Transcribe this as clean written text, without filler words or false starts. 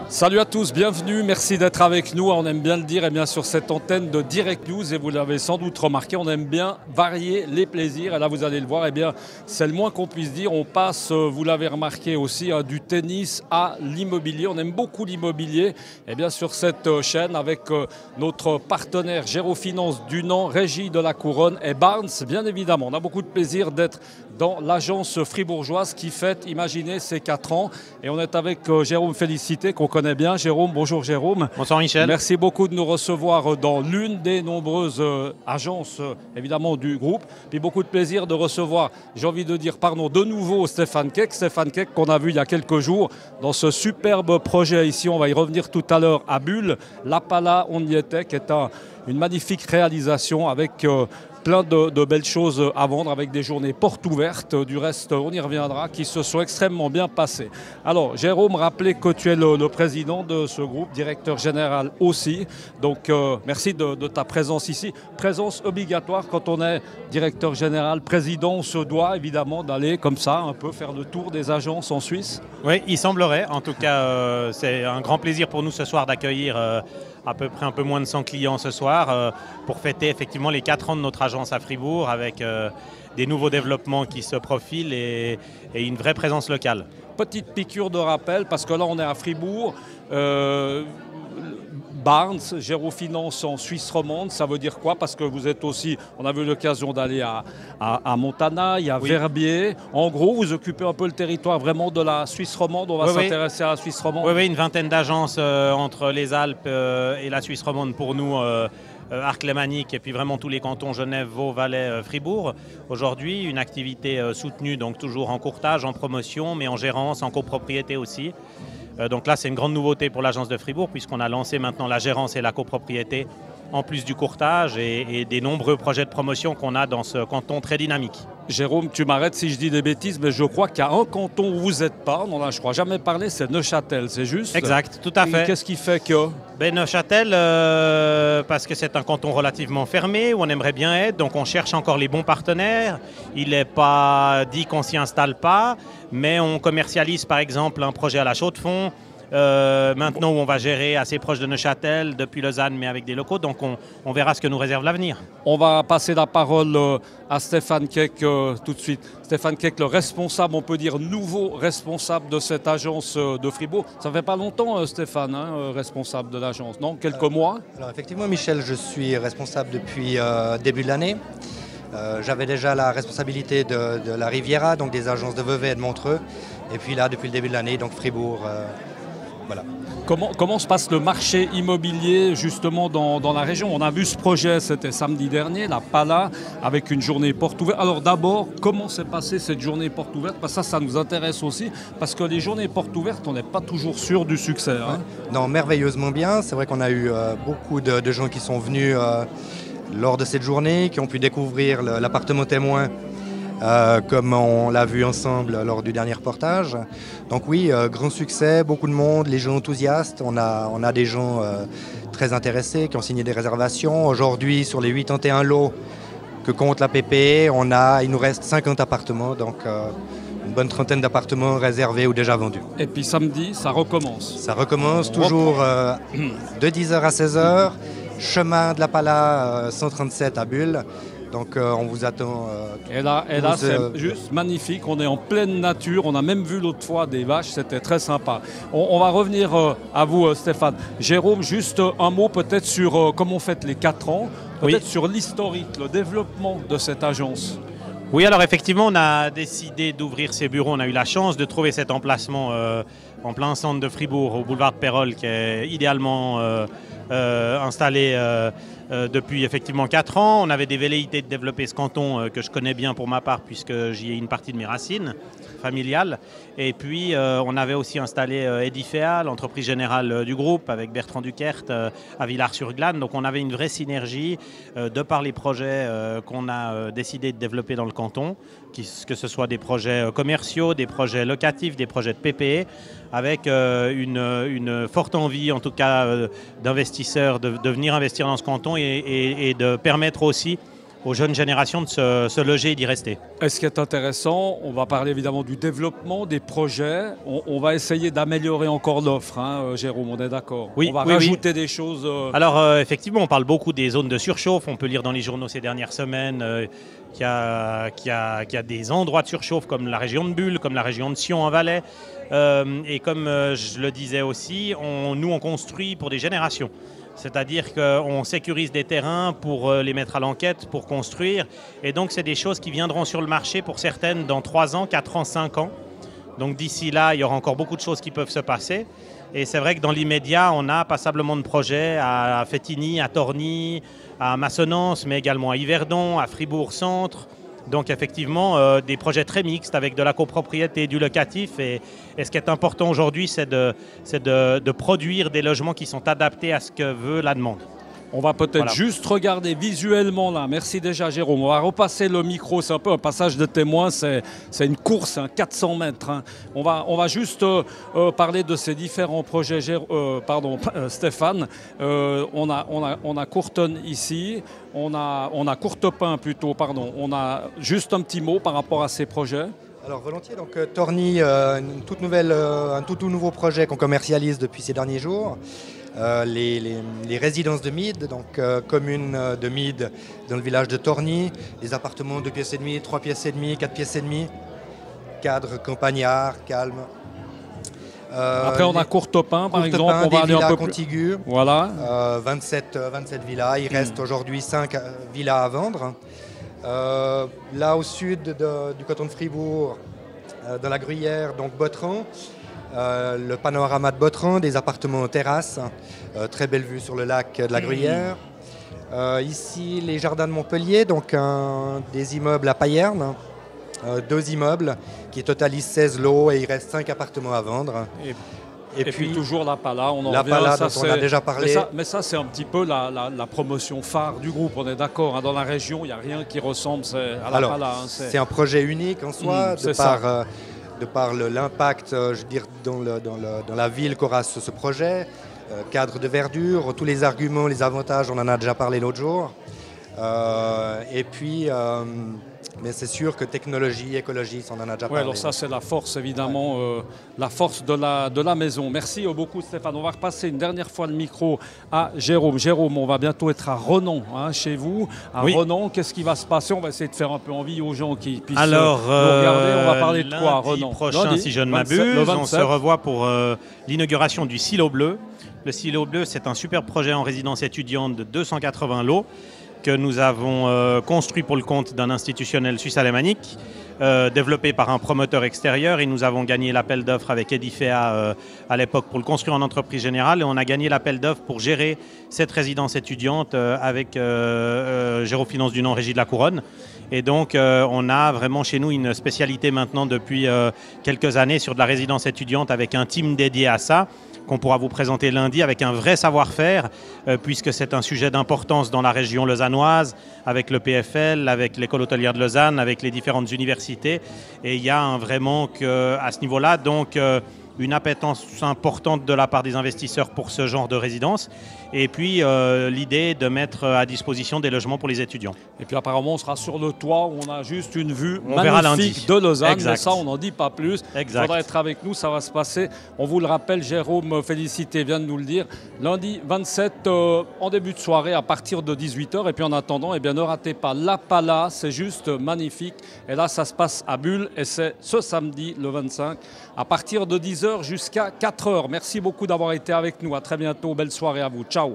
Salut à tous, bienvenue, merci d'être avec nous. On aime bien le dire, et bien sur cette antenne de Direct News, et vous l'avez sans doute remarqué, on aime bien varier les plaisirs. Et là, vous allez le voir, et bien c'est le moins qu'on puisse dire. On passe, vous l'avez remarqué aussi, du tennis à l'immobilier. On aime beaucoup l'immobilier, et bien sur cette chaîne avec notre partenaire Gérofinance Dunant, Régie de la Couronne et Barnes, bien évidemment. On a beaucoup de plaisir d'être dans l'agence fribourgeoise qui fête, imaginez, ses 4 ans. Et on est avec Jérôme Félicité, qu'on connaît bien. Jérôme, bonjour Jérôme. Bonsoir Michel. Merci beaucoup de nous recevoir dans l'une des nombreuses agences, évidemment, du groupe. Puis beaucoup de plaisir de recevoir, j'ai envie de dire, pardon, de nouveau Stéphane Keck. Stéphane Keck qu'on a vu il y a quelques jours dans ce superbe projet ici. On va y revenir tout à l'heure à Bulle. La Pala, on y était, qui est une magnifique réalisation avec plein de belles choses à vendre, avec des journées portes ouvertes. Du reste, on y reviendra, qui se sont extrêmement bien passées. Alors, Jérôme, rappelez que tu es le président de ce groupe, directeur général aussi. Donc, merci de ta présence ici. Présence obligatoire quand on est directeur général, président. On se doit évidemment d'aller comme ça, un peu faire le tour des agences en Suisse. Oui, il semblerait. En tout cas, c'est un grand plaisir pour nous ce soir d'accueillir à peu près un peu moins de 100 clients ce soir pour fêter effectivement les 4 ans de notre agence à Fribourg avec des nouveaux développements qui se profilent et une vraie présence locale. Petite piqûre de rappel, parce que là on est à Fribourg. Barnes, Gérofinance en Suisse romande, ça veut dire quoi? Parce que vous êtes aussi, on a eu l'occasion d'aller à Montana, il y a Verbier. En gros, vous occupez un peu le territoire vraiment de la Suisse romande. On va s'intéresser à la Suisse romande. Oui, une vingtaine d'agences entre les Alpes et la Suisse romande pour nous. Arc lémanique et puis vraiment tous les cantons Genève, Vaud, Valais, Fribourg. Aujourd'hui, une activité soutenue, donc toujours en courtage, en promotion, mais en gérance, en copropriété aussi. Donc là, c'est une grande nouveauté pour l'agence de Fribourg puisqu'on a lancé maintenant la gérance et la copropriété en plus du courtage et des nombreux projets de promotion qu'on a dans ce canton très dynamique. Jérôme, tu m'arrêtes si je dis des bêtises, mais je crois qu'il y a un canton où vous n'êtes pas, on n'en a je crois jamais parlé, c'est Neuchâtel, c'est juste? Exact, tout à fait. Qu'est-ce qui fait que Neuchâtel, parce que c'est un canton relativement fermé, où on aimerait bien être, donc on cherche encore les bons partenaires. Il n'est pas dit qu'on ne s'y installe pas, mais on commercialise par exemple un projet à la Chaux-de-Fonds, maintenant où on va gérer assez proche de Neuchâtel, depuis Lausanne, mais avec des locaux, donc on verra ce que nous réserve l'avenir. On va passer la parole à Stéphane Keck tout de suite. Stéphane Keck, le responsable, on peut dire nouveau responsable de cette agence de Fribourg. Ça fait pas longtemps, Stéphane, responsable de l'agence, non? Quelques mois? Alors effectivement, Michel, je suis responsable depuis début de l'année. J'avais déjà la responsabilité de la Riviera, donc des agences de Vevey et de Montreux. Et puis là, depuis le début de l'année, donc Fribourg. Voilà. Comment se passe le marché immobilier justement dans la région? On a vu ce projet, c'était samedi dernier, la Pala, avec une journée porte ouverte. Alors d'abord, comment s'est passée cette journée porte ouverte? Parce que ça nous intéresse aussi, parce que les journées portes ouvertes, on n'est pas toujours sûr du succès. Hein. Non, merveilleusement bien. C'est vrai qu'on a eu beaucoup de gens qui sont venus lors de cette journée, qui ont pu découvrir l'appartement témoin. Comme on l'a vu ensemble lors du dernier reportage. Donc oui, grand succès, beaucoup de monde, les gens enthousiastes. On a des gens très intéressés qui ont signé des réservations. Aujourd'hui, sur les 81 lots que compte la PPE, il nous reste 50 appartements, donc une bonne trentaine d'appartements réservés ou déjà vendus. Et puis samedi, ça recommence. Ça recommence toujours de 10h à 16h, chemin de la Pala 137 à Bulle. Donc on vous attend. Et là c'est juste magnifique. On est en pleine nature. On a même vu l'autre fois des vaches. C'était très sympa. On va revenir à vous, Stéphane. Jérôme, juste un mot peut-être sur comment on fête les 4 ans. Peut-être sur l'historique, le développement de cette agence. Oui, alors effectivement, on a décidé d'ouvrir ces bureaux. On a eu la chance de trouver cet emplacement en plein centre de Fribourg, au boulevard de Pérol, qui est idéalement installé depuis effectivement 4 ans. On avait des velléités de développer ce canton que je connais bien pour ma part, puisque j'y ai une partie de mes racines familiales. Et puis, on avait aussi installé Edifea, l'entreprise générale du groupe, avec Bertrand Duquert à Villars-sur-Glane. Donc, on avait une vraie synergie de par les projets qu'on a décidé de développer dans le canton, que ce soit des projets commerciaux, des projets locatifs, des projets de PPE, avec une forte envie, en tout cas, d'investisseurs de venir investir dans ce canton et de permettre aussi aux jeunes générations de se loger et d'y rester. Et ce qui est intéressant, on va parler évidemment du développement, des projets. On va essayer d'améliorer encore l'offre, hein, Jérôme, on est d'accord. Oui, on va rajouter des choses. Alors effectivement, on parle beaucoup des zones de surchauffe. On peut lire dans les journaux ces dernières semaines qu'il y a des endroits de surchauffe comme la région de Bulle, comme la région de Sion en Valais. Et comme je le disais aussi, nous on construit pour des générations. C'est-à-dire qu'on sécurise des terrains pour les mettre à l'enquête, pour construire. Et donc, c'est des choses qui viendront sur le marché pour certaines dans 3 ans, 4 ans, 5 ans. Donc, d'ici là, il y aura encore beaucoup de choses qui peuvent se passer. Et c'est vrai que dans l'immédiat, on a passablement de projets à Fétigny, à Torny, à Massonance, mais également à Yverdon, à Fribourg-Centre. Donc effectivement, des projets très mixtes avec de la copropriété et du locatif. Et ce qui est important aujourd'hui, c'est de produire des logements qui sont adaptés à ce que veut la demande. On va peut-être juste regarder visuellement là. Merci déjà Jérôme. On va repasser le micro. C'est un peu un passage de témoin. C'est une course, 400 mètres. Hein. On va juste parler de ces différents projets. Stéphane. On a Courtonne ici. On a Courtepin plutôt. Pardon. On a juste un petit mot par rapport à ces projets. Alors volontiers, donc Torny, un tout nouveau projet qu'on commercialise depuis ces derniers jours. Les résidences de Mide, donc commune de Mide dans le village de Torny, des appartements 2 pièces et demie, 3 pièces et demie, 4 pièces et demie, cadre campagnard, calme. Après on a Courtepin par exemple, on va aller un peu contigus, plus. Voilà. 27 villas, il reste aujourd'hui 5 villas à vendre. Là au sud du canton de Fribourg, dans la Gruyère, donc Bottran. Le panorama de Bottran, des appartements en terrasse, très belle vue sur le lac de la Gruyère. Ici, les jardins de Montpellier, donc des immeubles à Payerne, 2 immeubles qui totalisent 16 lots et il reste 5 appartements à vendre. Et puis toujours la Pala, on en la revient. Pala dont on a déjà parlé. Mais ça c'est un petit peu la promotion phare du groupe, on est d'accord. Hein, dans la région, il n'y a rien qui ressemble à la Pala. Hein, c'est un projet unique en soi, de par l'impact dans la ville qu'aura ce projet, cadre de verdure, tous les arguments, les avantages, on en a déjà parlé l'autre jour. Et puis, mais c'est sûr que technologie, écologie, on en a déjà parlé. Alors ça c'est la force évidemment, la force de la maison. Merci beaucoup Stéphane. On va repasser une dernière fois le micro à Jérôme. Jérôme, on va bientôt être à Renan, hein, chez vous. À Renan, qu'est-ce qui va se passer? On va essayer de faire un peu envie aux gens qui puissent nous regarder. On va parler de quoi, Renan? Prochain, si je ne m'abuse, on se revoit pour l'inauguration du Silo Bleu. Le Silo Bleu, c'est un super projet en résidence étudiante de 280 lots que nous avons construit pour le compte d'un institutionnel suisse-alémanique, développé par un promoteur extérieur. Et nous avons gagné l'appel d'offres avec Edifea à l'époque pour le construire en entreprise générale. Et on a gagné l'appel d'offres pour gérer cette résidence étudiante avec Gérofinance du Nord, Régie de la Couronne. Et donc, on a vraiment chez nous une spécialité maintenant depuis quelques années sur de la résidence étudiante avec un team dédié à ça, qu'on pourra vous présenter lundi avec un vrai savoir-faire, puisque c'est un sujet d'importance dans la région lausannoise, avec le PFL, avec l'école hôtelière de Lausanne, avec les différentes universités. Et il y a un vrai manque à ce niveau-là. Donc, une appétence importante de la part des investisseurs pour ce genre de résidence. Et puis, l'idée de mettre à disposition des logements pour les étudiants. Et puis, apparemment, on sera sur le toit où on a juste une vue magnifique de Lausanne. Exact. Mais ça, on n'en dit pas plus. Il faudra être avec nous, ça va se passer. On vous le rappelle, Jérôme Félicité vient de nous le dire. Lundi 27, en début de soirée, à partir de 18h. Et puis, en attendant, eh bien, ne ratez pas la Pala, c'est juste magnifique. Et là, ça se passe à Bulle. Et c'est ce samedi, le 25, à partir de 10h jusqu'à 4h. Merci beaucoup d'avoir été avec nous. À très bientôt. Belle soirée à vous. Ciao.